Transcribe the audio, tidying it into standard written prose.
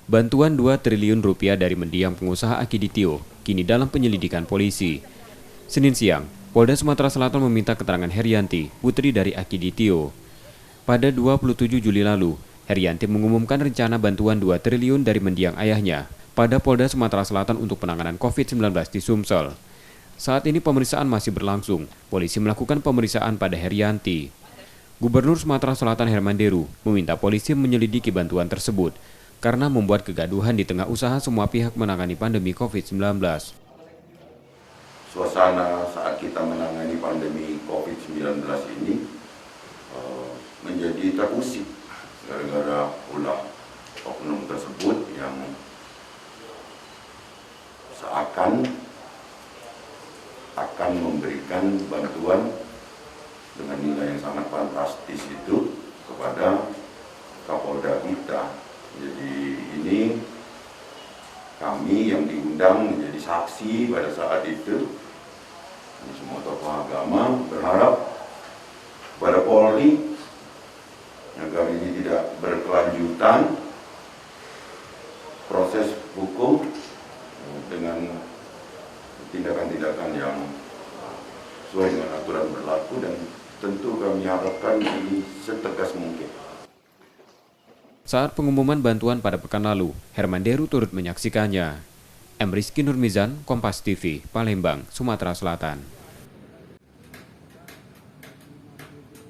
Bantuan 2 triliun rupiah dari mendiang pengusaha Akiditio kini dalam penyelidikan polisi. Senin siang, Polda Sumatera Selatan meminta keterangan Herianti, putri dari Akiditio. Pada 27 Juli lalu, Herianti mengumumkan rencana bantuan 2 triliun dari mendiang ayahnya pada Polda Sumatera Selatan untuk penanganan COVID-19 di Sumsel. Saat ini pemeriksaan masih berlangsung. Polisi melakukan pemeriksaan pada Herianti. Gubernur Sumatera Selatan Herman Deru meminta polisi menyelidiki bantuan tersebut karena membuat kegaduhan di tengah usaha semua pihak menangani pandemi COVID-19. Suasana saat kita menangani pandemi COVID-19 ini menjadi terusik gara-gara ulah oknum tersebut yang seakan akan memberikan bantuan dengan nilai yang sangat fantastis itu kepada Kapolda kita. Jadi ini kami yang diundang menjadi saksi pada saat itu, ini semua tokoh agama berharap kepada Polri agar ini tidak berkelanjutan proses hukum dengan tindakan-tindakan yang sesuai dengan aturan berlaku, dan tentu kami harapkan ini setegas mungkin. Saat pengumuman bantuan pada pekan lalu, Herman Deru turut menyaksikannya. M. Rizky Nurmizan, Kompas TV, Palembang, Sumatera Selatan.